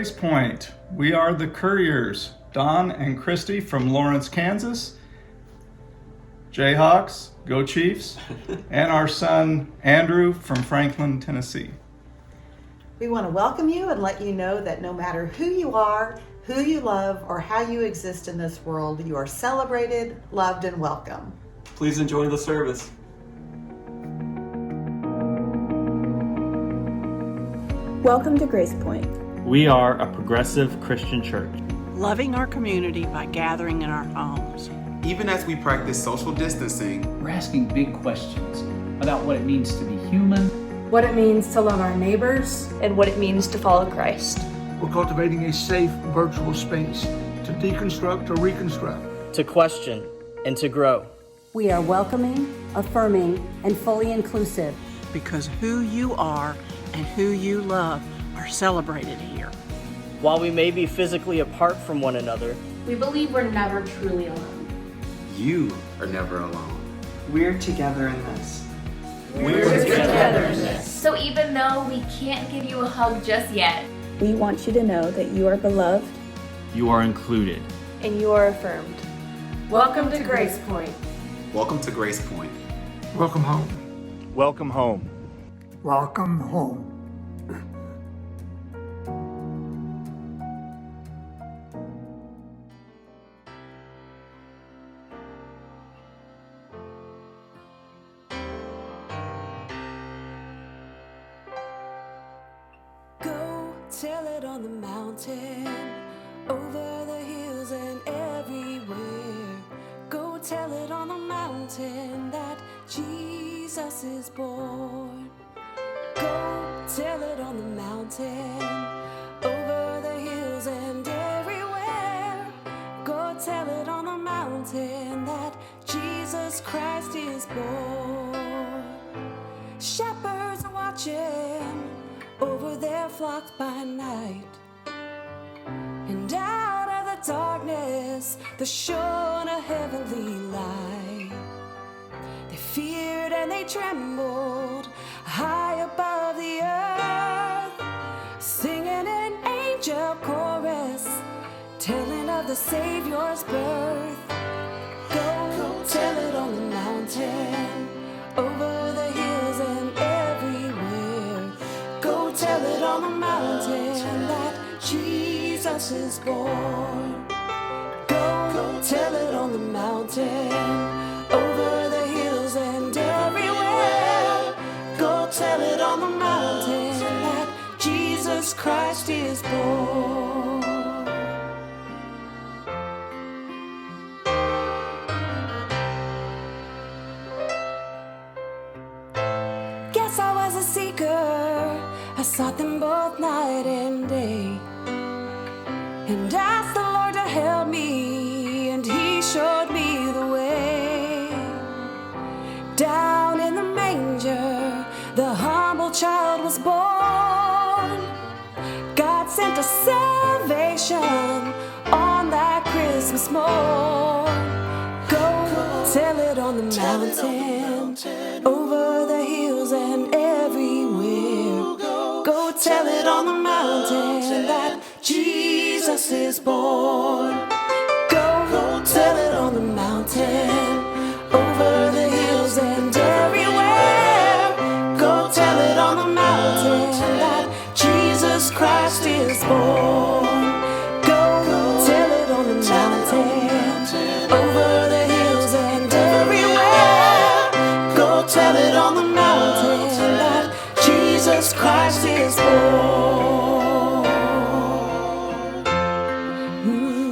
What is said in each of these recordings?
Grace Point. We are the Couriers, Don and Christy from Lawrence, Kansas, Jayhawks, go Chiefs, and our son Andrew from Franklin, Tennessee. We want to welcome you and let you know that no matter who you are, who you love, or how you exist in this world, you are celebrated, loved, and welcome. Please enjoy the service. Welcome to Grace Point. We are a progressive Christian church, loving our community by gathering in our homes. Even as we practice social distancing, we're asking big questions about what it means to be human, what it means to love our neighbors, and what it means to follow Christ. We're cultivating a safe virtual space to deconstruct or reconstruct, to question and to grow. We are welcoming, affirming, and fully inclusive. Because who you are and who you love are celebrated here. While we may be physically apart from one another, we believe we're never truly alone. You are never alone. We're together in this. We're together in this. So even though we can't give you a hug just yet, we want you to know that you are beloved, you are included, and you are affirmed. Welcome to Grace Point. Welcome to Grace Point. Welcome home. Welcome home. Welcome home. tell it on the mountain, over the hills and everywhere. Go tell it on the mountain that Jesus is born. Go tell it on the mountain, over the hills and everywhere. Go tell it on the mountain that Jesus Christ is born. Shepherds are watching over their flocks by night, and out of the darkness there shone a heavenly light. They feared and they trembled high above the earth, singing an angel chorus, telling of the Savior's birth. Go tell it on the mountain, over the hills and everywhere. Go tell it on the mountain that Jesus is born. Go tell it on the mountain, over the hills and everywhere. Go tell it on the mountain that Jesus Christ is born. Guess I was a seeker, I sought them both night and day, and asked the Lord to help me, and He showed me the way. Down in the manger, the humble child was born. God sent us salvation on that Christmas morn. Go tell it on the mountain, over the hills and everywhere. Go tell it on the mountain that Jesus is born. Go tell it on the mountain, over the hills and everywhere. Go tell it on the mountain that Jesus Christ is born. Go tell it on the mountain, over the hills and everywhere. Go tell it on the mountain that Jesus Christ is born.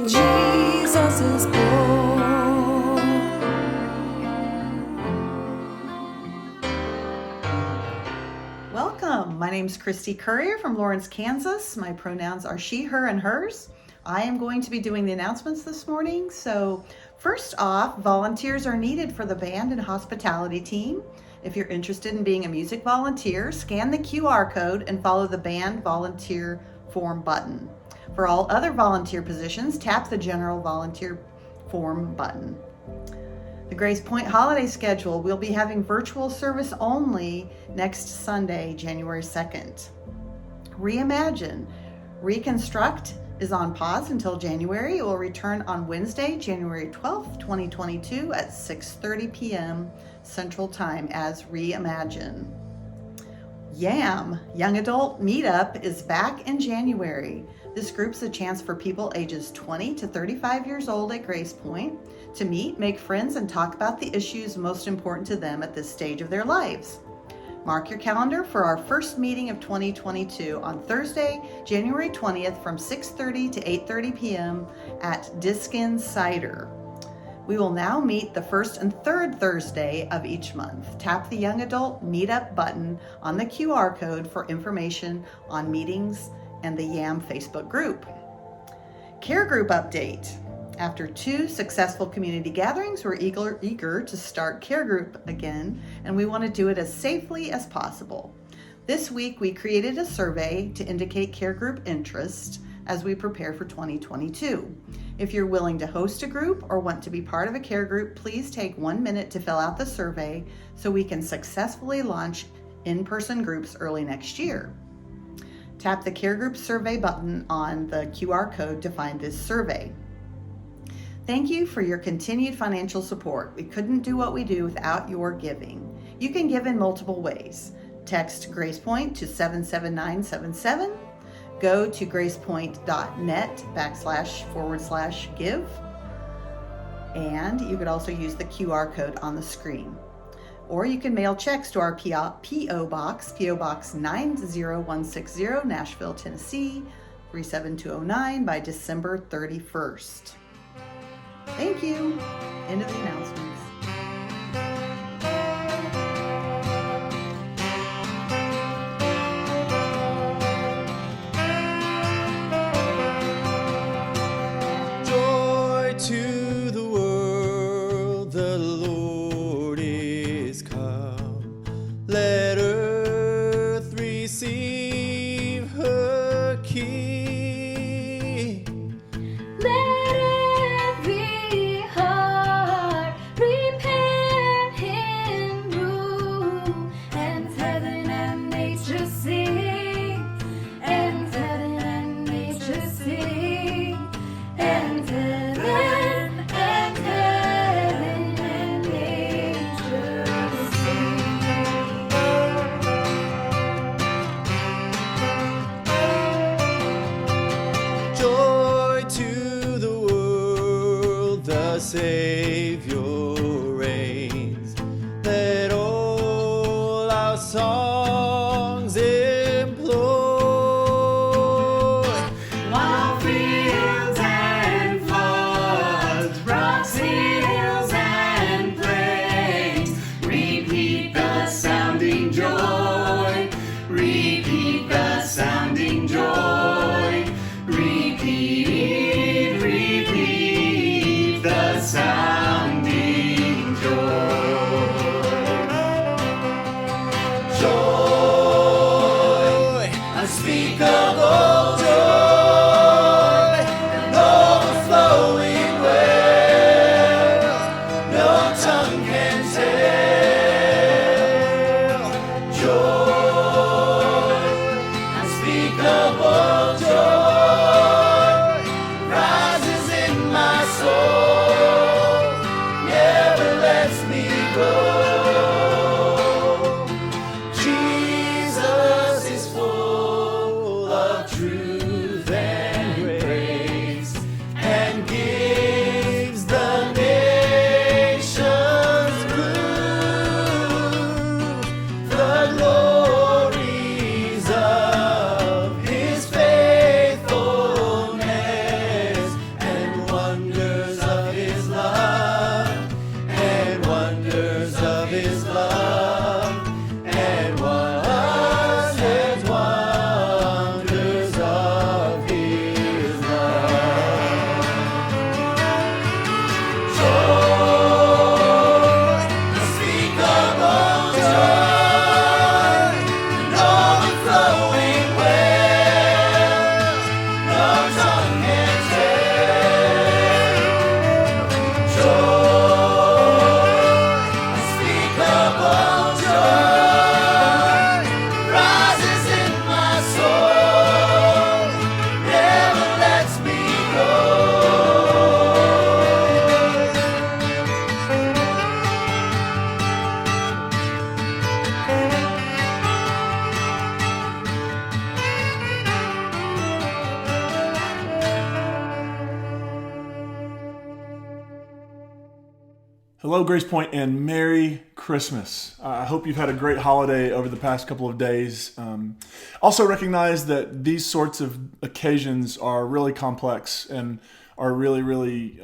Jesus is born. Welcome. My name's Christy Courier from Lawrence, Kansas. My pronouns are she, her, and hers. I am going to be doing the announcements this morning. So first off, volunteers are needed for the band and hospitality team. If you're interested in being a music volunteer, scan the QR code and follow the band volunteer form button. For all other volunteer positions, tap the general volunteer form button. The Grace Point holiday schedule, we'll be having virtual service only next Sunday, January 2nd. Reimagine, Reconstruct is on pause until January. It will return on Wednesday, January 12th, 2022 at 6:30 p.m. Central Time as Reimagine. YAM, Young Adult Meetup, is back in January. This group's a chance for people ages 20 to 35 years old at Grace Point to meet, make friends, and talk about the issues most important to them at this stage of their lives. Mark your calendar for our first meeting of 2022 on Thursday, January 20th from 6:30 to 8:30 p.m. at Diskin Cider. We will now meet the first and third Thursday of each month. Tap the Young Adult Meetup button on the QR code for information on meetings and the YAM Facebook group. Care Group update. After 2 successful community gatherings, we're eager to start Care Group again, and we want to do it as safely as possible. This week, we created a survey to indicate Care Group interest as we prepare for 2022. If you're willing to host a group or want to be part of a Care Group, please take 1 minute to fill out the survey so we can successfully launch in-person groups early next year. Tap the Care Group survey button on the QR code to find this survey. Thank you for your continued financial support. We couldn't do what we do without your giving. You can give in multiple ways. Text GracePoint to 77977. Go to gracepoint.net//give. And you could also use the QR code on the screen. Or you can mail checks to our P.O. Box, P.O. Box 90160, Nashville, Tennessee, 37209 by December 31st. Thank you. End of the announcements. Joy to the world, the Lord is come. Let earth receive her King. Let every heart prepare Him room, and heaven and nature sing, and heaven and nature sing, and heaven and nature sing. Joy to the world, the Savior reigns. Let all our songs employ. While fields and floods, rocks, hills and plains, repeat the sounding joy, repeat the sounding joy, repeat the sounding joy. Joy, unspeakable joy, an overflowing well, no tongue can tell. Joy, unspeakable joy, rises in my soul, never lets me go. Jesus is full of truth and grace, and gives the nations proof the glories of His faithfulness, and wonders of His love, and wonders of His love, and wonders of His love. Joy, unspeakable joy, an overflowing well, no tongue can tell. Joy, unspeakable joy, rises in my soul, never lets me go. Hello, Grace Point, and Merry Christmas. I hope you've had a great holiday over the past couple of days. Also recognize that these sorts of occasions are really complex and are really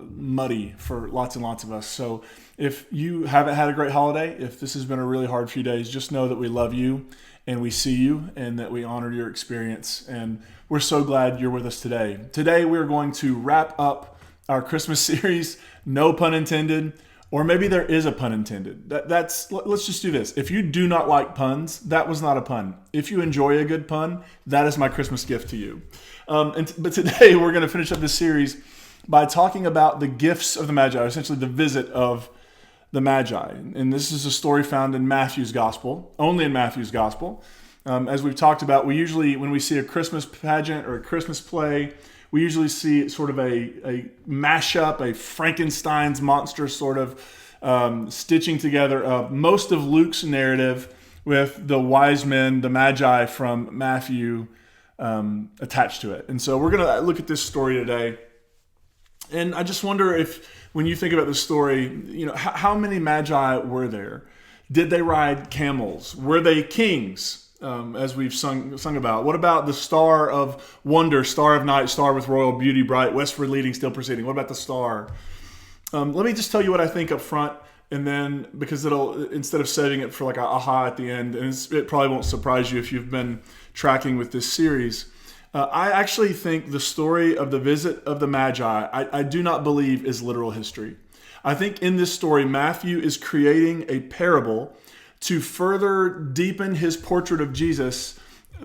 muddy for lots and lots of us. So if you haven't had a great holiday, if this has been a really hard few days, just know that we love you and we see you and that we honor your experience. And we're so glad you're with us today. Today, we're going to wrap up our Christmas series, no pun intended. Or maybe there is a pun intended. Let's just do this. If you do not like puns, that was not a pun. If you enjoy a good pun, that is my Christmas gift to you. But today we're going to finish up this series by talking about the gifts of the Magi, essentially the visit of the Magi. And this is a story found in Matthew's Gospel, only in Matthew's Gospel. As we've talked about, we usually, when we see a Christmas pageant or a Christmas play, we usually see sort of a mashup, a Frankenstein's monster sort of stitching together of most of Luke's narrative with the wise men, the Magi from Matthew attached to it. And so we're going to look at this story today. And I just wonder if, when you think about this story, how many Magi were there? Did they ride camels? Were they kings, as we've sung about? What about the star of wonder, star of night, star with royal beauty, bright, westward leading, still proceeding? What about the star? Let me just tell you what I think up front, and then, because instead of saving it for like a aha at the end, and it probably won't surprise you if you've been tracking with this series, I actually think the story of the visit of the Magi, I do not believe is literal history. I think in this story, Matthew is creating a parable to further deepen his portrait of Jesus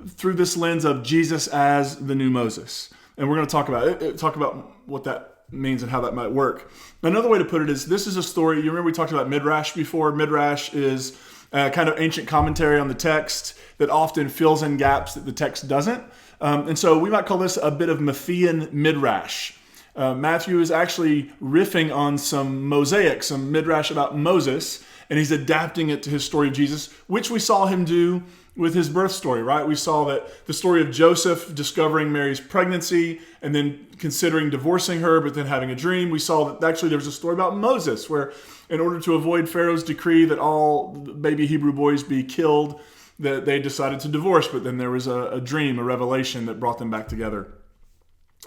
through this lens of Jesus as the new Moses. And we're going to talk about what that means and how that might work. Another way to put it is, this is a story, you remember we talked about Midrash before? Midrash is a kind of ancient commentary on the text that often fills in gaps that the text doesn't. And so we might call this a bit of Matthean Midrash. Matthew is actually riffing on some mosaic, some Midrash about Moses, and he's adapting it to his story of Jesus, which we saw him do with his birth story, right? We saw that the story of Joseph discovering Mary's pregnancy and then considering divorcing her, but then having a dream. We saw that actually there was a story about Moses where, in order to avoid Pharaoh's decree that all baby Hebrew boys be killed, that they decided to divorce, but then there was a dream, a revelation that brought them back together.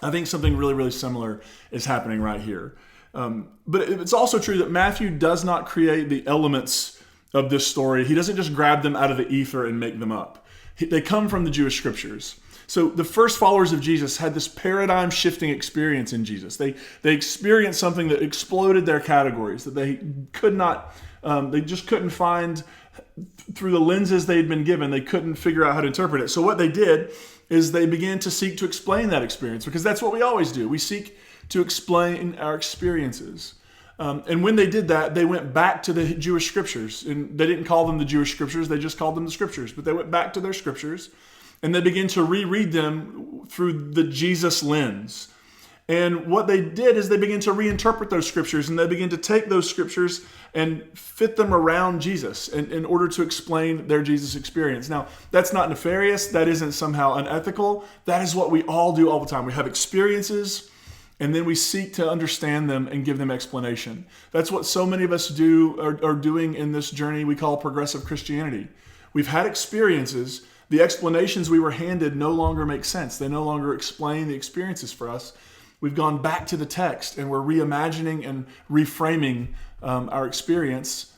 I think something really, really similar is happening right here. But it's also true that Matthew does not create the elements of this story. He doesn't just grab them out of the ether and make them up. They come from the Jewish scriptures. So the first followers of Jesus had this paradigm-shifting experience in Jesus. They experienced something that exploded their categories, that they could not, they just couldn't find through the lenses they'd been given. They couldn't figure out how to interpret it. So what they did is they began to seek to explain that experience, because that's what we always do. We seek to explain our experiences. And when they did that, they went back to the Jewish scriptures. And they didn't call them the Jewish scriptures, they just called them the scriptures. But they went back to their scriptures, and they began to reread them through the Jesus lens. And what they did is they began to reinterpret those scriptures, and they began to take those scriptures and fit them around Jesus in order to explain their Jesus experience. Now, that's not nefarious. That isn't somehow unethical. That is what we all do all the time. We have experiences, and then we seek to understand them and give them explanation. That's what so many of us are doing in this journey we call progressive Christianity. We've had experiences. The explanations we were handed no longer make sense. They no longer explain the experiences for us. We've gone back to the text, and we're reimagining and reframing our experience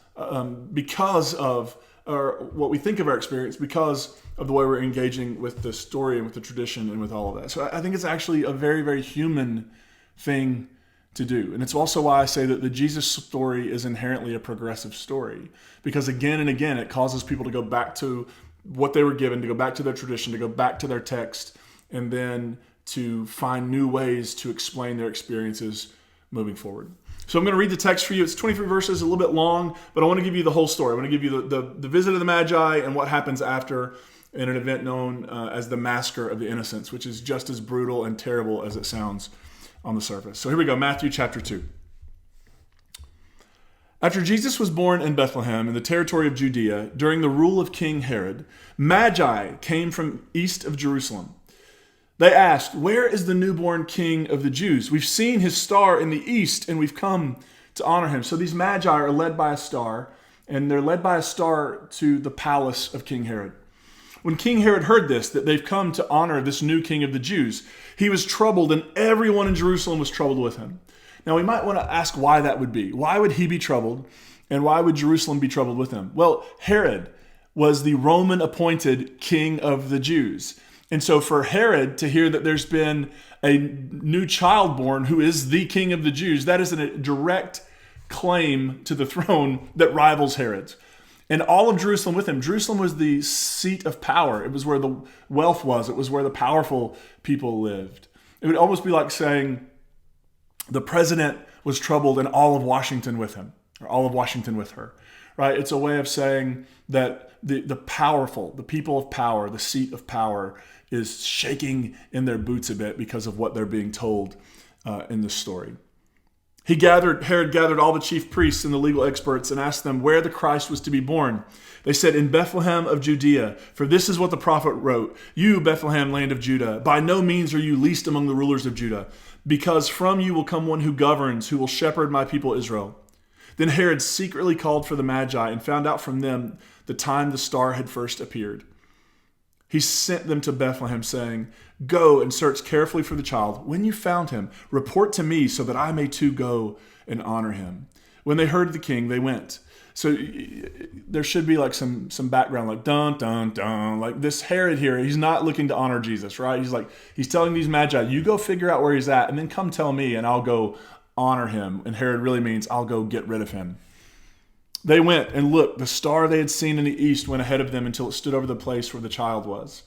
because of what we think of our experience, because of the way we're engaging with the story and with the tradition and with all of that. So I think it's actually a very, very human thing to do. And it's also why I say that the Jesus story is inherently a progressive story, because again and again, it causes people to go back to what they were given, to go back to their tradition, to go back to their text, and then to find new ways to explain their experiences moving forward. So I'm going to read the text for you. It's 23 verses, a little bit long, but I want to give you the whole story. I want to give you the visit of the Magi and what happens after in an event known as the Massacre of the Innocents, which is just as brutal and terrible as it sounds on the surface. So here we go, Matthew chapter 2. After Jesus was born in Bethlehem in the territory of Judea, during the rule of King Herod, Magi came from east of Jerusalem. They asked, "Where is the newborn king of the Jews? We've seen his star in the east, and we've come to honor him." So these Magi are led by a star, and they're led by a star to the palace of King Herod. When King Herod heard this, that they've come to honor this new king of the Jews, he was troubled, and everyone in Jerusalem was troubled with him. Now, we might want to ask why that would be. Why would he be troubled, and why would Jerusalem be troubled with him? Well, Herod was the Roman-appointed king of the Jews. And so for Herod to hear that there's been a new child born who is the king of the Jews, that is a direct claim to the throne that rivals Herod's. And all of Jerusalem with him. Jerusalem was the seat of power. It was where the wealth was. It was where the powerful people lived. It would almost be like saying the president was troubled and all of Washington with him, or all of Washington with her, right? It's a way of saying that the powerful, the people of power, the seat of power is shaking in their boots a bit because of what they're being told in this story. Herod gathered all the chief priests and the legal experts and asked them where the Christ was to be born. They said, "In Bethlehem of Judea, for this is what the prophet wrote. You, Bethlehem, land of Judah, by no means are you least among the rulers of Judah, because from you will come one who governs, who will shepherd my people Israel." Then Herod secretly called for the Magi and found out from them the time the star had first appeared. He sent them to Bethlehem, saying, "Go and search carefully for the child. When you found him, report to me so that I may too go and honor him." When they heard the king, they went. So there should be like some background, like dun, dun, dun. Like this Herod here, he's not looking to honor Jesus, right? He's telling these Magi, you go figure out where he's at and then come tell me and I'll go honor him. And Herod really means I'll go get rid of him. They went and looked. The star they had seen in the east went ahead of them until it stood over the place where the child was.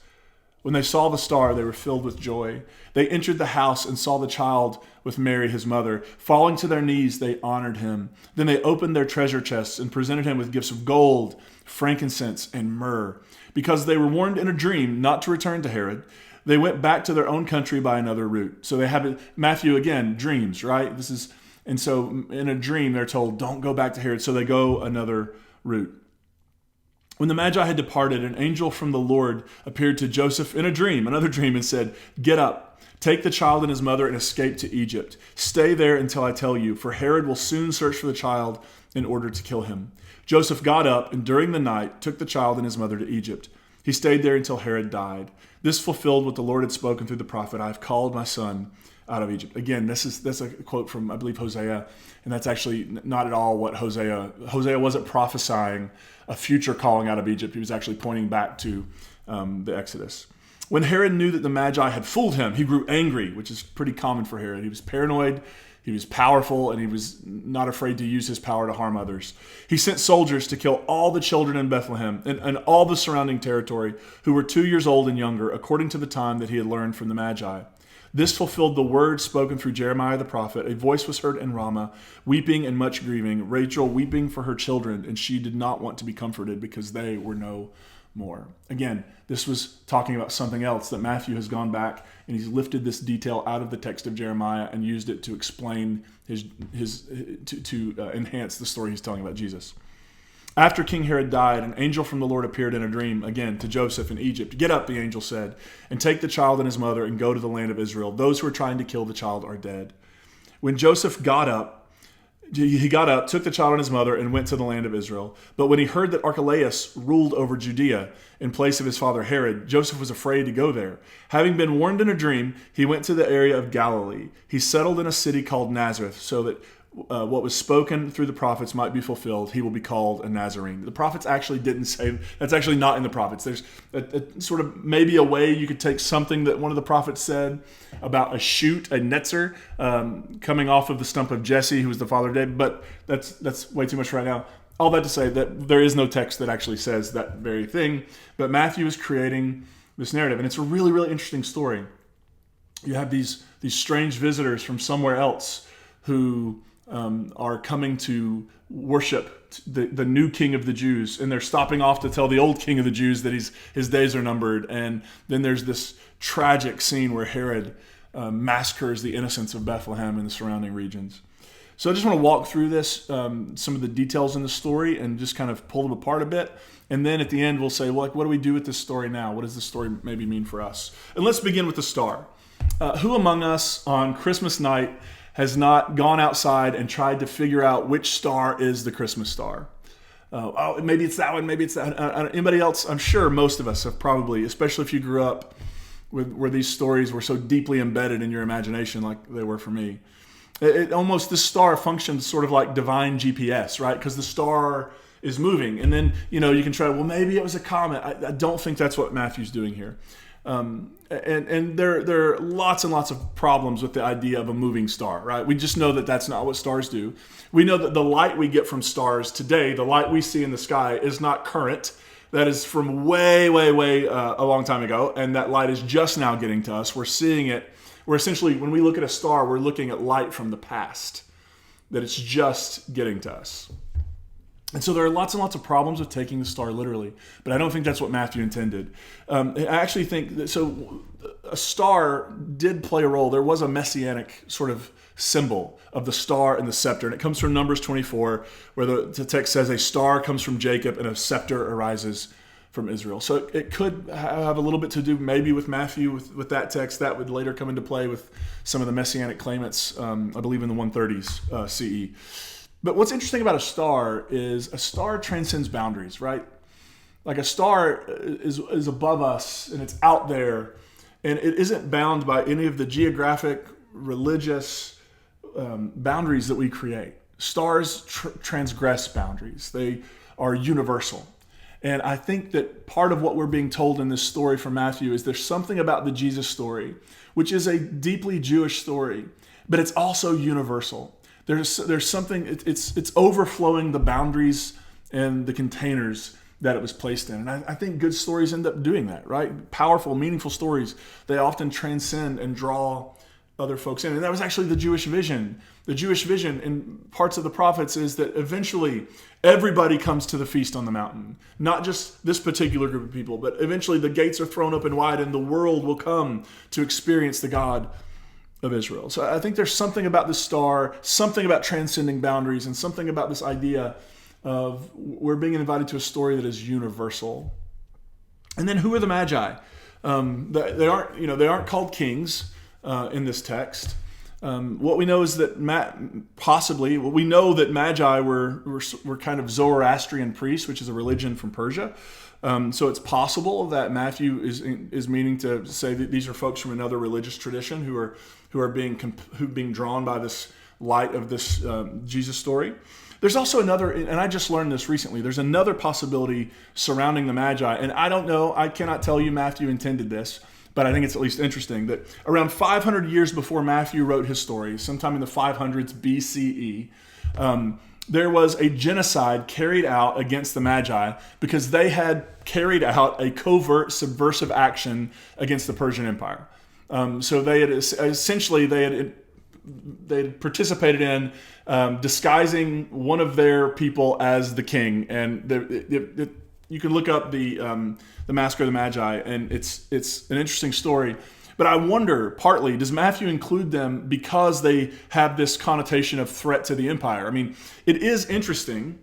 When they saw the star, they were filled with joy. They entered the house and saw the child with Mary, his mother. Falling to their knees, they honored him. Then they opened their treasure chests and presented him with gifts of gold, frankincense, and myrrh. Because they were warned in a dream not to return to Herod, they went back to their own country by another route. So they have it, Matthew, again, dreams, right? And so in a dream, they're told, don't go back to Herod. So they go another route. When the Magi had departed, an angel from the Lord appeared to Joseph in another dream, and said, "Get up, take the child and his mother and escape to Egypt. Stay there until I tell you, for Herod will soon search for the child in order to kill him." Joseph got up and during the night took the child and his mother to Egypt. He stayed there until Herod died. This fulfilled what the Lord had spoken through the prophet, "I have called my son out of Egypt." Again, that's a quote from, I believe, Hosea, and that's actually not at all what Hosea wasn't prophesying a future calling out of Egypt. He was actually pointing back to the Exodus. When Herod knew that the Magi had fooled him, he grew angry, which is pretty common for Herod. He was paranoid, he was powerful, and he was not afraid to use his power to harm others. He sent soldiers to kill all the children in Bethlehem and all the surrounding territory who were 2 years old and younger, according to the time that he had learned from the Magi. This fulfilled the word spoken through Jeremiah the prophet. A voice was heard in Ramah, weeping and much grieving, Rachel weeping for her children, and she did not want to be comforted because they were no more. Again, this was talking about something else that Matthew has gone back and he's lifted this detail out of the text of Jeremiah and used it to explain to enhance the story he's telling about Jesus. After King Herod died, an angel from the Lord appeared in a dream again to Joseph in Egypt. "Get up," the angel said, "and take the child and his mother and go to the land of Israel. Those who are trying to kill the child are dead." When Joseph got up, took the child and his mother, and went to the land of Israel. But when he heard that Archelaus ruled over Judea in place of his father Herod, Joseph was afraid to go there. Having been warned in a dream, he went to the area of Galilee. He settled in a city called Nazareth, so that what was spoken through the prophets might be fulfilled. He will be called a Nazarene. The prophets actually didn't say, that's actually not in the prophets. There's a sort of maybe a way you could take something that one of the prophets said about a shoot, a netzer, coming off of the stump of Jesse, who was the father of David, but that's way too much right now. All that to say that there is no text that actually says that very thing, but Matthew is creating this narrative, and it's a really, really interesting story. You have these strange visitors from somewhere else who are coming to worship the new king of the Jews, and they're stopping off to tell the old king of the Jews that his days are numbered. And then there's this tragic scene where Herod massacres the innocents of Bethlehem and the surrounding regions. So I just want to walk through this, some of the details in the story, and just kind of pull them apart a bit. And then at the end, we'll say, well, what do we do with this story now? What does this story maybe mean for us? And let's begin with the star. Who among us on Christmas night has not gone outside and tried to figure out which star is the Christmas star? Maybe it's that one, maybe it's that one. Anybody else? I'm sure most of us have probably, especially if you grew up where these stories were so deeply embedded in your imagination like they were for me. This star functions sort of like divine GPS, right? Because the star is moving. And then, you can try, well, maybe it was a comet. I don't think that's what Matthew's doing here. And there are lots and lots of problems with the idea of a moving star, right? We just know that that's not what stars do. We know that the light we get from stars today, the light we see in the sky, is not current. That is from way a long time ago, and that light is just now getting to us. We're seeing it. We're essentially, when we look at a star, we're looking at light from the past, that it's just getting to us. And so there are lots and lots of problems with taking the star literally, but I don't think that's what Matthew intended. I actually think that, so a star did play a role. There was a messianic sort of symbol of the star and the scepter, and it comes from Numbers 24, where the text says a star comes from Jacob and a scepter arises from Israel. So it could have a little bit to do maybe with Matthew, with that text. That would later come into play with some of the messianic claimants, I believe in the 130s CE. But what's interesting about a star transcends boundaries, right? Like a star is above us and it's out there, and it isn't bound by any of the geographic, religious boundaries that we create. Stars transgress boundaries. They are universal. And I think that part of what we're being told in this story from Matthew is there's something about the Jesus story, which is a deeply Jewish story, but it's also universal. There's something, it's overflowing the boundaries and the containers that it was placed in. And I think good stories end up doing that, right? Powerful, meaningful stories, they often transcend and draw other folks in. And that was actually the Jewish vision. The Jewish vision in parts of the prophets is that eventually everybody comes to the feast on the mountain. Not just this particular group of people, but eventually the gates are thrown open wide and the world will come to experience the God of Israel. So I think there's something about this star, something about transcending boundaries, and something about this idea of we're being invited to a story that is universal. And then who are the Magi? They aren't called kings in this text. What we know is that we know that Magi were kind of Zoroastrian priests, which is a religion from Persia. So it's possible that Matthew is meaning to say that these are folks from another religious tradition who are being drawn by this light of this Jesus story. There's also another, and I just learned this recently, there's another possibility surrounding the Magi, and I don't know, I cannot tell you Matthew intended this, but I think it's at least interesting that around 500 years before Matthew wrote his story, sometime in the 500s BCE, there was a genocide carried out against the Magi because they had carried out a covert subversive action against the Persian Empire. So they had participated in disguising one of their people as the king, and you can look up the Mask of the Magi, and it's an interesting story. But I wonder, partly, does Matthew include them because they have this connotation of threat to the empire? I mean, it is interesting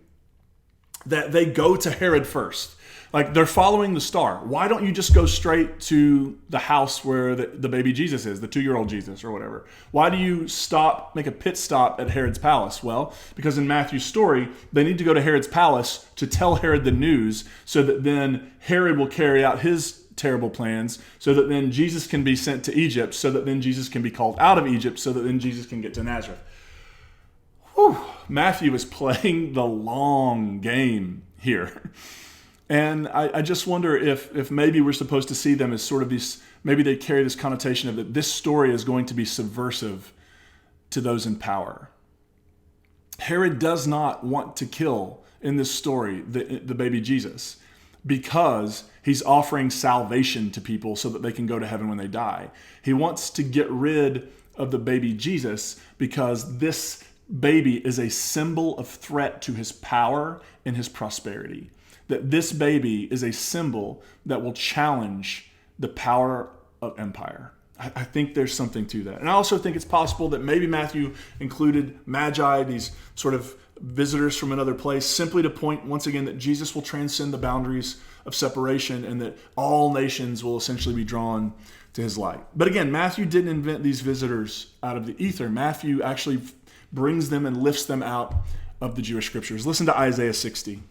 that they go to Herod first. Like, they're following the star. Why don't you just go straight to the house where the baby Jesus is, the 2-year-old Jesus or whatever? Why do you make a pit stop at Herod's palace? Well, because in Matthew's story, they need to go to Herod's palace to tell Herod the news so that then Herod will carry out his terrible plans, so that then Jesus can be sent to Egypt, so that then Jesus can be called out of Egypt, so that then Jesus can get to Nazareth. Whew. Matthew is playing the long game here. And I just wonder if maybe we're supposed to see them as sort of these, maybe they carry this connotation of that this story is going to be subversive to those in power. Herod does not want to kill, in this story, the baby Jesus, because he's offering salvation to people so that they can go to heaven when they die. He wants to get rid of the baby Jesus because this baby is a symbol of threat to his power and his prosperity. That this baby is a symbol that will challenge the power of empire. I think there's something to that. And I also think it's possible that maybe Matthew included Magi, these sort of visitors from another place, simply to point once again that Jesus will transcend the boundaries of separation and that all nations will essentially be drawn to his light. But again, Matthew didn't invent these visitors out of the ether. Matthew actually brings them and lifts them out of the Jewish scriptures. Listen to Isaiah 60.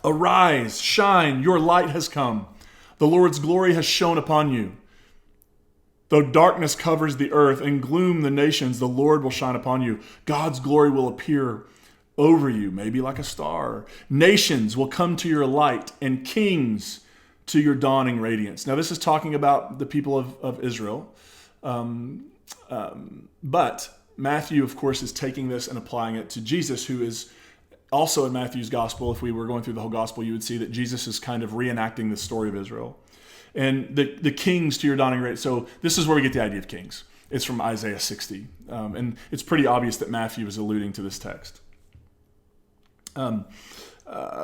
Arise, shine, your light has come. The Lord's glory has shone upon you. Though darkness covers the earth and gloom the nations, the Lord will shine upon you. God's glory will appear over you, maybe like a star. Nations will come to your light and kings to your dawning radiance. Now, this is talking about the people of Israel. But Matthew, of course, is taking this and applying it to Jesus, who is also in Matthew's gospel. If we were going through the whole gospel, you would see that Jesus is kind of reenacting the story of Israel. And the kings to your dawning radiance. So this is where we get the idea of kings. It's from Isaiah 60. And it's pretty obvious that Matthew is alluding to this text.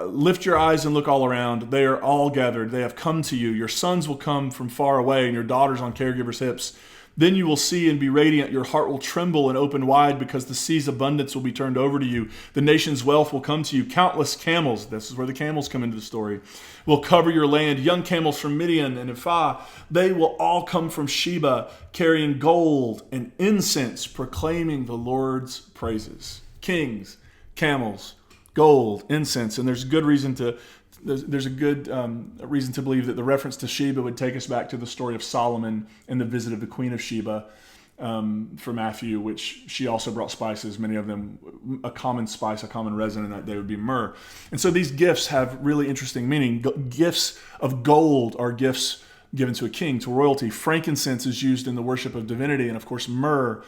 Lift your eyes and look all around. They are all gathered. They have come to you. Your sons will come from far away, and your daughters on caregivers' hips. Then you will see and be radiant. Your heart will tremble and open wide because the sea's abundance will be turned over to you. The nation's wealth will come to you. Countless camels, this is where the camels come into the story, will cover your land. Young camels from Midian and Ephah, they will all come from Sheba, carrying gold and incense, proclaiming the Lord's praises. Kings camels, gold, incense, and there's a good reason to reason to believe that the reference to Sheba would take us back to the story of Solomon and the visit of the Queen of Sheba for Matthew, which she also brought spices, many of them a common spice, a common resin in that day would be myrrh. And so these gifts have really interesting meaning. Gifts of gold are gifts given to a king, to royalty. Frankincense is used in the worship of divinity, and of course myrrh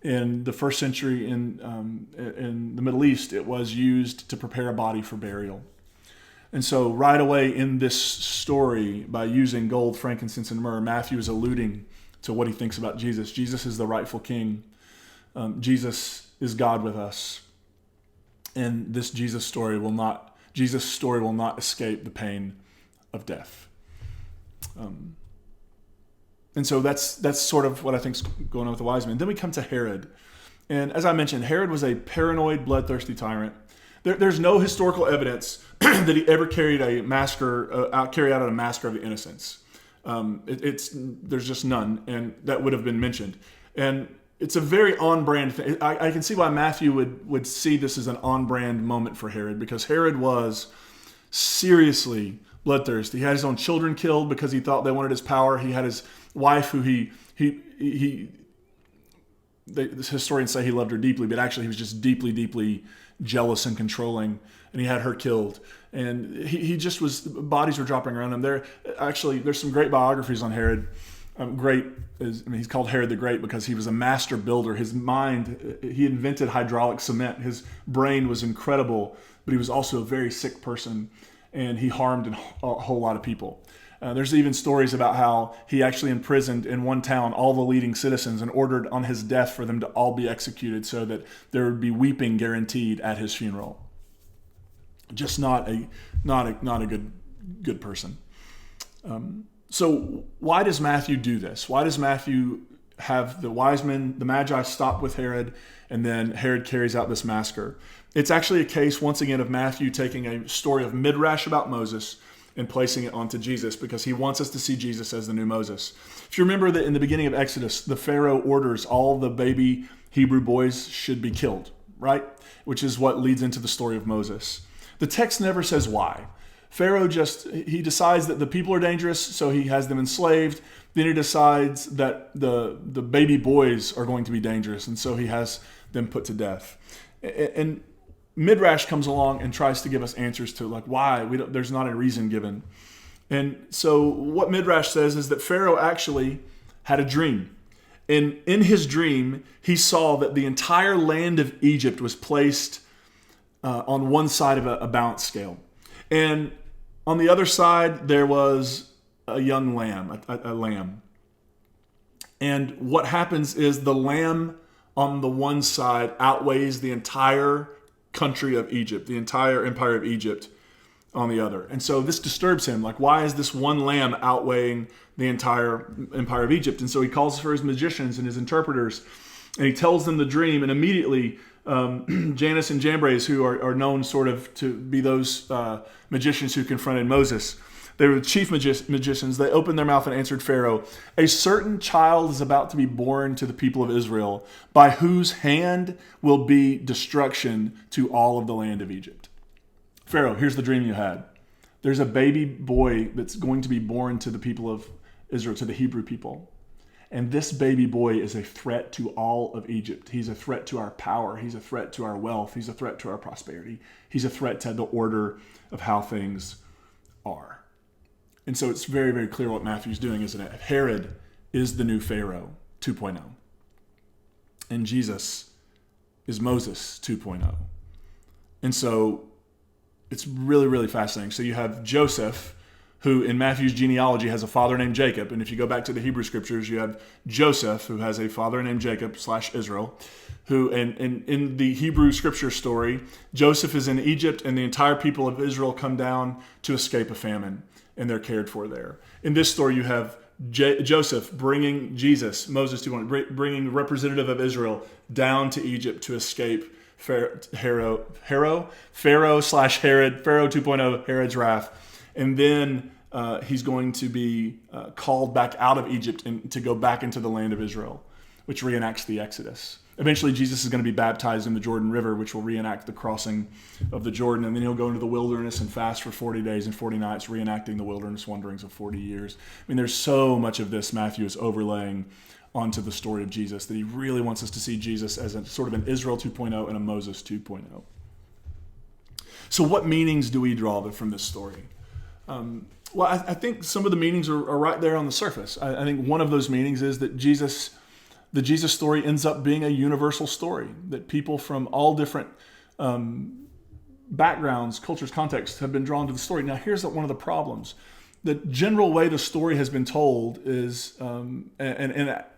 in the first century in the Middle East, it was used to prepare a body for burial. And so right away in this story, by using gold, frankincense, and myrrh, Matthew is alluding to what he thinks about Jesus. Jesus is the rightful king. Jesus is God with us. And this Jesus story will not escape the pain of death. And so that's sort of what I think is going on with the wise men. Then we come to Herod. And as I mentioned, Herod was a paranoid, bloodthirsty tyrant. There's no historical evidence that he ever carried out a massacre of the innocents. There's just none, and that would have been mentioned. And it's a very on-brand thing. I can see why Matthew would see this as an on-brand moment for Herod, because Herod was seriously bloodthirsty. He had his own children killed because he thought they wanted his power. He had his wife, who the historians say he loved her deeply, but actually he was just deeply, deeply jealous and controlling, and he had her killed. And he just was, bodies were dropping around him. There's some great biographies on Herod. He's called Herod the Great because he was a master builder. His mind, he invented hydraulic cement. His brain was incredible, but he was also a very sick person, and he harmed a whole lot of people. There's even stories about how he actually imprisoned in one town all the leading citizens and ordered on his death for them to all be executed so that there would be weeping guaranteed at his funeral. Just not a good person. So why does Matthew do this? Why does Matthew have the wise men, the Magi, stop with Herod, and then Herod carries out this massacre? It's actually a case, once again, of Matthew taking a story of midrash about Moses and placing it onto Jesus, because he wants us to see Jesus as the new Moses. If you remember that in the beginning of Exodus, the Pharaoh orders all the baby Hebrew boys should be killed, right? Which is what leads into the story of Moses. The text never says why. Pharaoh he decides that the people are dangerous, so he has them enslaved. Then he decides that the baby boys are going to be dangerous, and so he has them put to death. And Midrash comes along and tries to give us answers to why. There's not a reason given. And so what Midrash says is that Pharaoh actually had a dream. And in his dream, he saw that the entire land of Egypt was placed on one side of a balance scale. And on the other side, there was a young lamb, a lamb. And what happens is the lamb on the one side outweighs the entire country of Egypt, the entire empire of Egypt on the other. And so this disturbs him. Why is this one lamb outweighing the entire empire of Egypt? And so he calls for his magicians and his interpreters, and he tells them the dream. And immediately Janus and Jambres, who are known sort of to be those magicians who confronted Moses, they were the chief magicians. They opened their mouth and answered Pharaoh, "A certain child is about to be born to the people of Israel, by whose hand will be destruction to all of the land of Egypt." Pharaoh, here's the dream you had. There's a baby boy that's going to be born to the people of Israel, to the Hebrew people. And this baby boy is a threat to all of Egypt. He's a threat to our power. He's a threat to our wealth. He's a threat to our prosperity. He's a threat to the order of how things are. And so it's very, very clear what Matthew's doing, isn't it? Herod is the new Pharaoh 2.0. And Jesus is Moses 2.0. And so it's really, really fascinating. So you have Joseph, who in Matthew's genealogy has a father named Jacob. And if you go back to the Hebrew scriptures, you have Joseph, who has a father named Jacob / Israel, who, and in the Hebrew scripture story, Joseph is in Egypt and the entire people of Israel come down to escape a famine, and they're cared for there. In this story, you have Joseph bringing Jesus, Moses 2.0, bringing the representative of Israel down to Egypt to escape Pharaoh / Herod, Pharaoh 2.0, Herod's wrath. And then he's going to be called back out of Egypt and to go back into the land of Israel, which reenacts the Exodus. Eventually, Jesus is going to be baptized in the Jordan River, which will reenact the crossing of the Jordan. And then he'll go into the wilderness and fast for 40 days and 40 nights, reenacting the wilderness wanderings of 40 years. I mean, there's so much of this Matthew is overlaying onto the story of Jesus that he really wants us to see Jesus as a sort of an Israel 2.0 and a Moses 2.0. So what meanings do we draw from this story? Well, I think some of the meanings are right there on the surface. I think one of those meanings is that the Jesus story ends up being a universal story, that people from all different backgrounds, cultures, contexts have been drawn to the story. Now, here's one of the problems. The general way the story has been told is and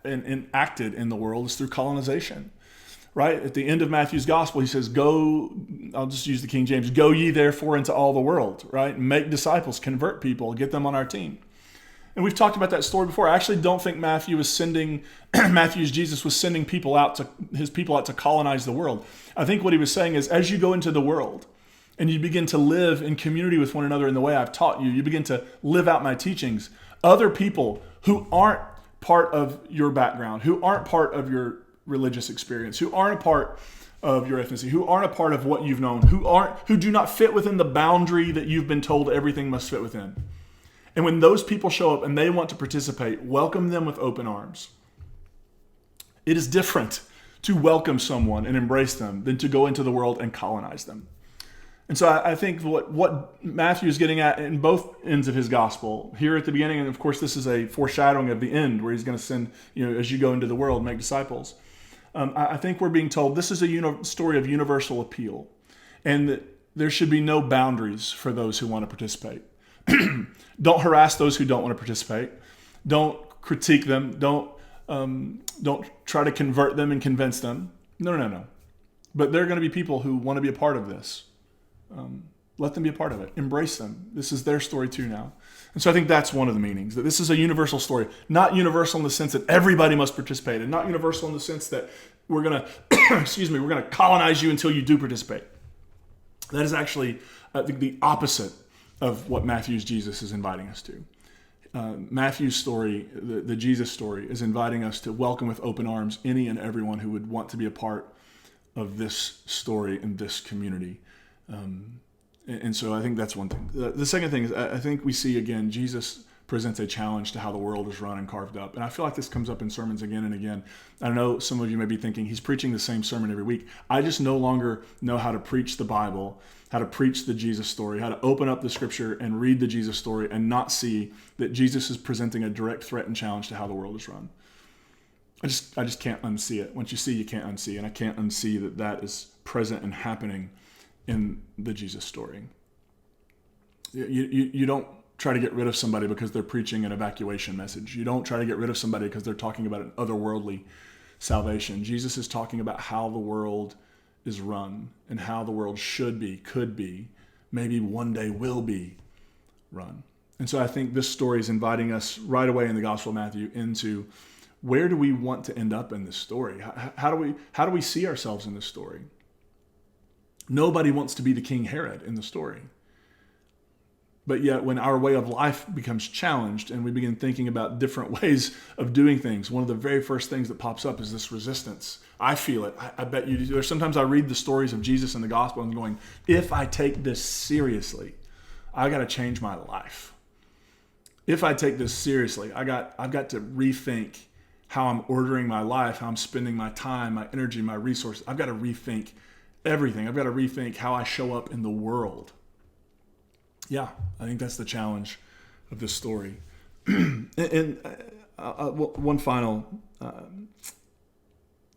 enacted in the world is through colonization. Right? At the end of Matthew's gospel, he says, go, I'll just use the King James, go ye therefore into all the world, right? Make disciples, convert people, get them on our team. And we've talked about that story before. I actually don't think Matthew's Jesus was sending his people out to colonize the world. I think what he was saying is, as you go into the world and you begin to live in community with one another in the way I've taught you, you begin to live out my teachings, other people who aren't part of your background, who aren't part of your religious experience, who aren't a part of your ethnicity, who aren't a part of what you've known, who do not fit within the boundary that you've been told everything must fit within. And when those people show up and they want to participate, welcome them with open arms. It is different to welcome someone and embrace them than to go into the world and colonize them. And so I think what Matthew is getting at in both ends of his gospel, here at the beginning, and of course this is a foreshadowing of the end where he's going to send, as you go into the world, make disciples. I think we're being told this is a story of universal appeal, and that there should be no boundaries for those who want to participate. Don't harass those who don't want to participate. Don't critique them. Don't try to convert them and convince them. No. But there are going to be people who want to be a part of this. Let them be a part of it. Embrace them. This is their story too now. And so I think that's one of the meanings, that this is a universal story. Not universal in the sense that everybody must participate, and not universal in the sense that we're going to, we're going to colonize you until you do participate. That is actually, I think, the opposite of what Matthew's Jesus is inviting us to. Matthew's story, the Jesus story, is inviting us to welcome with open arms any and everyone who would want to be a part of this story and this community. And so I think that's one thing. The second thing is I think we see, again, Jesus presents a challenge to how the world is run and carved up. And I feel like this comes up in sermons again and again. I know some of you may be thinking, he's preaching the same sermon every week. I just no longer know how to preach the Bible, how to preach the Jesus story, how to open up the scripture and read the Jesus story and not see that Jesus is presenting a direct threat and challenge to how the world is run. I just can't unsee it. Once you see, you can't unsee. And I can't unsee that is present and happening in the Jesus story. You don't try to get rid of somebody because they're preaching an evacuation message. You don't try to get rid of somebody because they're talking about an otherworldly salvation. Jesus is talking about how the world is run and how the world should be, could be, maybe one day will be run. And so I think this story is inviting us right away in the Gospel of Matthew into where do we want to end up in this story? How do we see ourselves in this story? Nobody wants to be the King Herod in the story. But yet when our way of life becomes challenged and we begin thinking about different ways of doing things, one of the very first things that pops up is this resistance. I feel it. I bet you do. There's sometimes I read the stories of Jesus in the gospel and I'm going, if I take this seriously, I got to change my life. If I take this seriously, I've got to rethink how I'm ordering my life, how I'm spending my time, my energy, my resources. I've got to rethink everything. I've got to rethink how I show up in the world. Yeah, I think that's the challenge of this story. and one final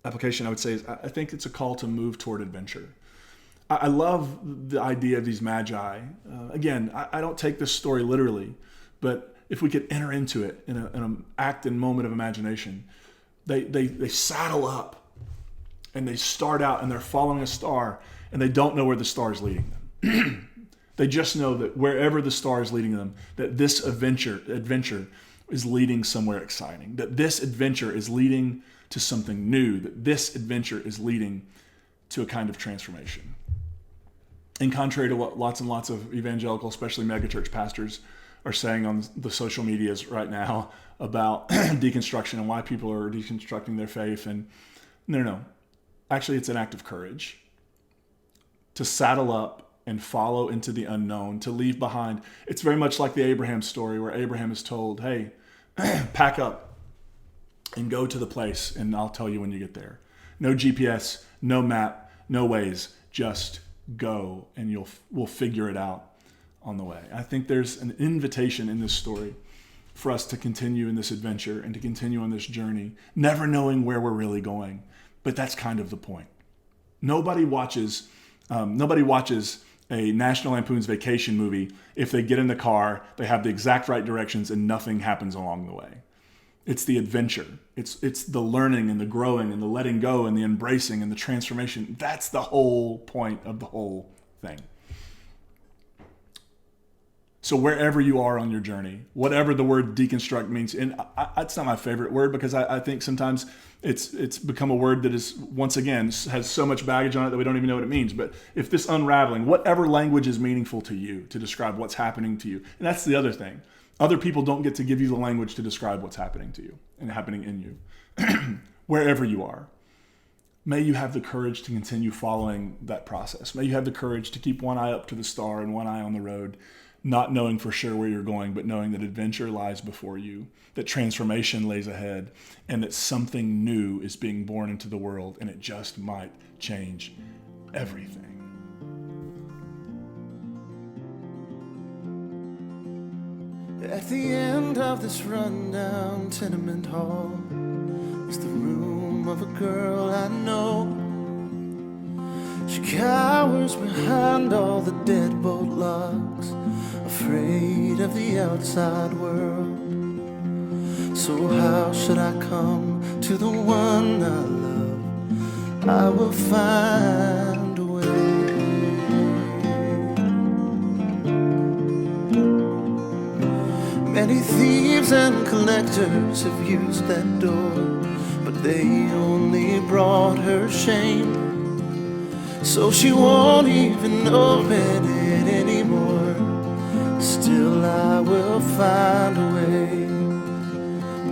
application I would say is I think it's a call to move toward adventure. I love the idea of these magi. Again, I don't take this story literally, but if we could enter into it in an act and moment of imagination, they saddle up and they start out and they're following a star and they don't know where the star is leading them. They just know that wherever the star is leading them, that this adventure is leading somewhere exciting, that this adventure is leading to something new, that this adventure is leading to a kind of transformation. And contrary to what lots and lots of evangelical, especially megachurch pastors, are saying on the social medias right now about deconstruction and why people are deconstructing their faith, and no. Actually, it's an act of courage to saddle up and follow into the unknown, to leave behind. It's very much like the Abraham story where Abraham is told, hey, pack up and go to the place and I'll tell you when you get there. No GPS, no map, no Waze, just go and we'll figure it out on the way. I think there's an invitation in this story for us to continue in this adventure and to continue on this journey, never knowing where we're really going. But that's kind of the point. Nobody watches a National Lampoon's Vacation movie if they get in the car, they have the exact right directions, and nothing happens along the way. It's the adventure. It's the learning and the growing and the letting go and the embracing and the transformation. That's the whole point of the whole thing. So wherever you are on your journey, whatever the word deconstruct means, and it's not my favorite word because I think sometimes it's become a word that is, once again, has so much baggage on it that we don't even know what it means. But if this unraveling, whatever language is meaningful to you to describe what's happening to you, and that's the other thing. Other people don't get to give you the language to describe what's happening to you and happening in you. Wherever you are, may you have the courage to continue following that process. May you have the courage to keep one eye up to the star and one eye on the road, not knowing for sure where you're going, but knowing that adventure lies before you, that transformation lays ahead, and that something new is being born into the world, and it just might change everything. At the end of this rundown tenement hall is the room of a girl I know. She cowers behind all the deadbolt logs, afraid of the outside world. So how should I come to the one I love? I will find a way. Many thieves and collectors have used that door, but they only brought her shame. So she won't even open it anymore. Still I will find a way.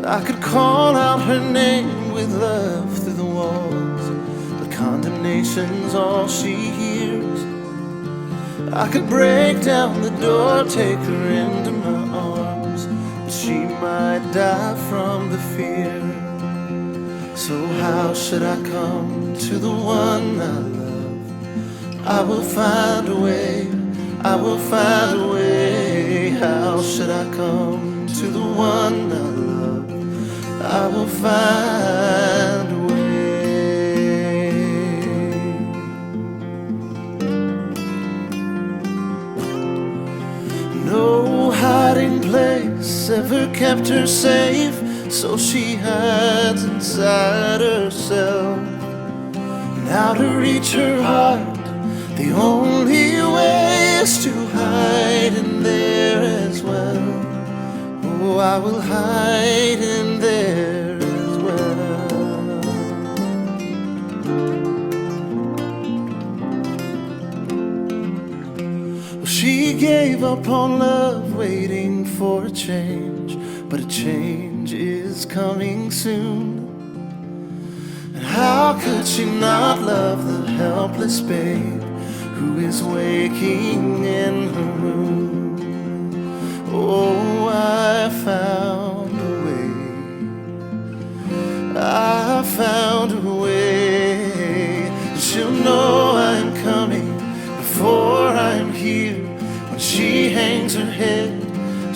I could call out her name with love through the walls, but condemnation's all she hears. I could break down the door, take her into my arms, but she might die from the fear. So how should I come to the one I love? I will find a way, I will find a way. How should I come to the one I love? I will find a way. No hiding place ever kept her safe, so she hides inside herself. Now to reach her heart, the only way is to hide in there as well. Oh, I will hide in there as well. Well, she gave up on love, waiting for a change, but a change is coming soon. And how could she not love the helpless babe who is waking in her room? Oh, I found a way. I found a way. She'll know I'm coming before I'm here. When she hangs her head,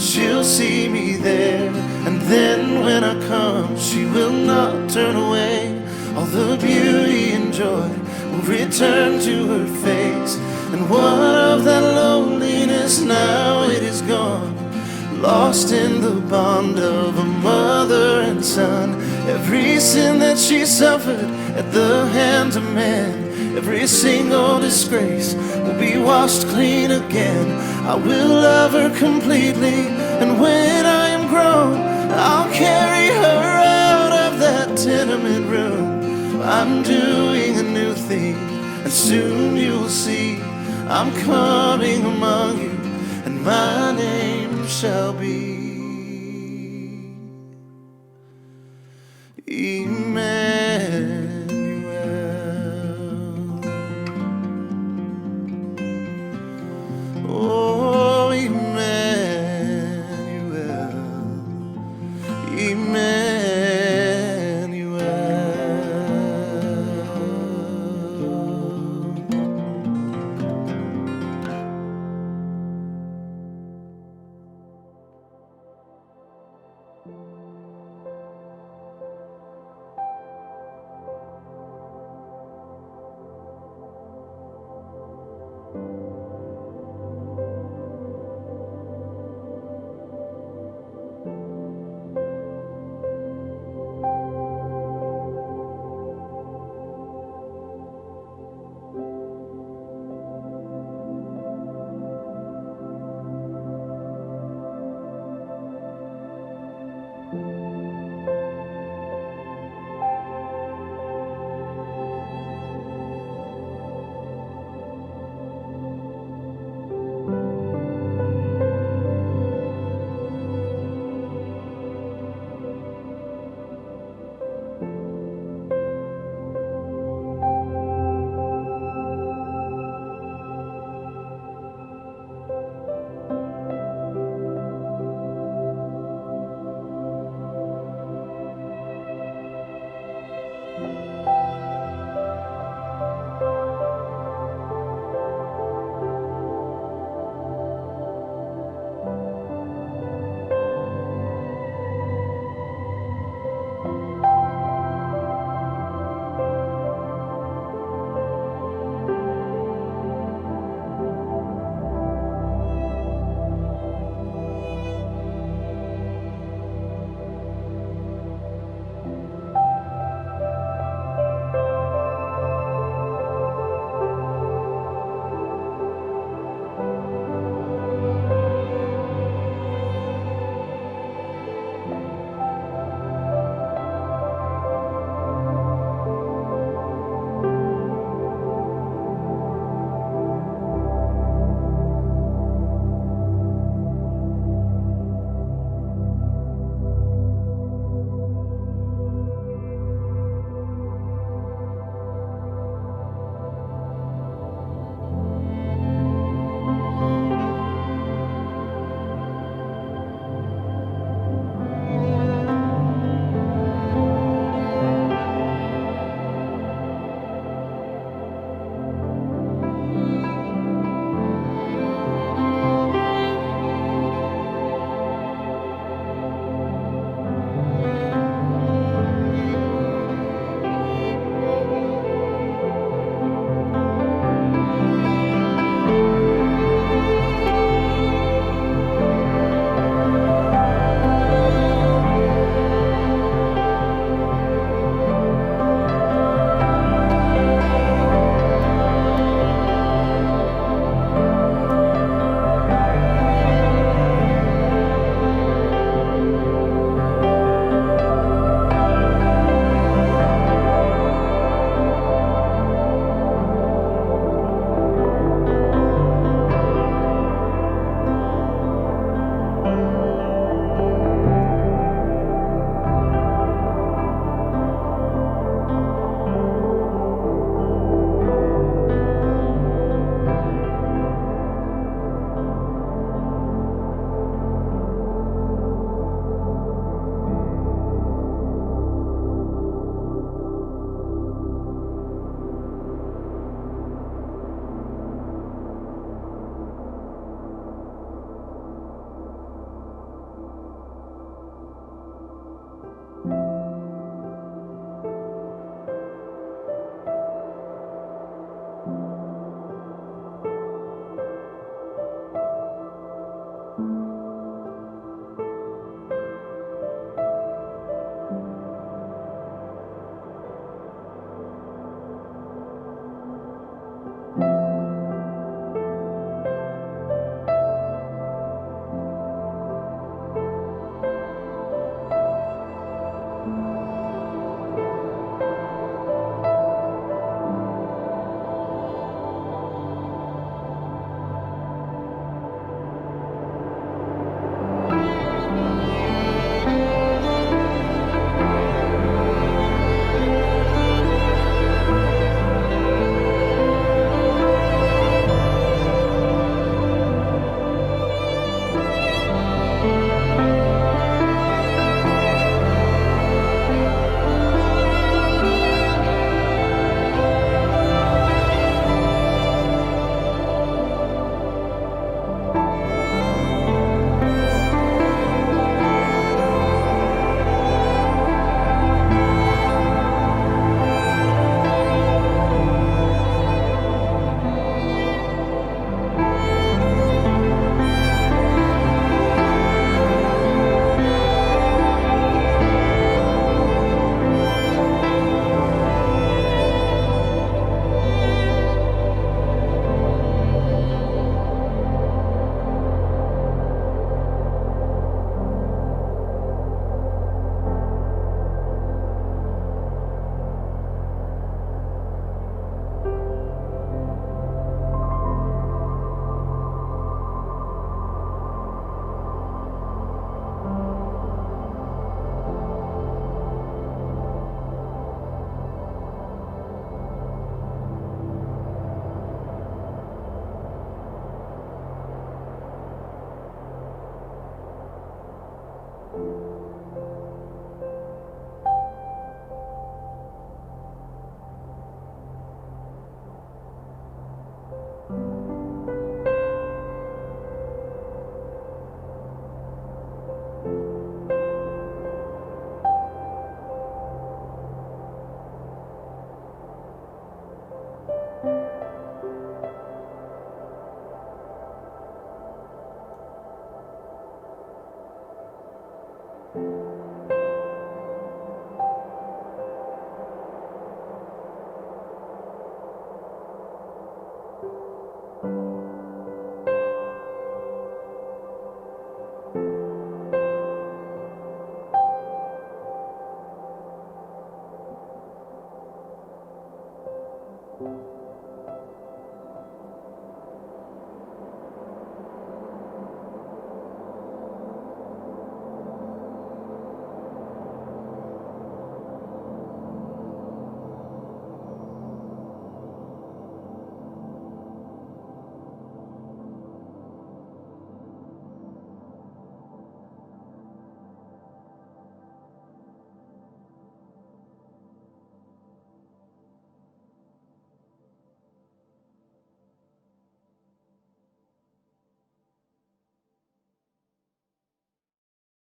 she'll see me there. And then when I come, she will not turn away. All the beauty and joy will return to her face, and what of that loneliness? Now it is gone, lost in the bond of a mother and son. Every sin that she suffered at the hands of man, every single disgrace will be washed clean again. I will love her completely, and when I am grown, I'll carry her out of that tenement room. I'm doing a new thing, and soon you'll see I'm coming among you, and my name shall be Emmanuel. Oh, Emmanuel, Emmanuel. you.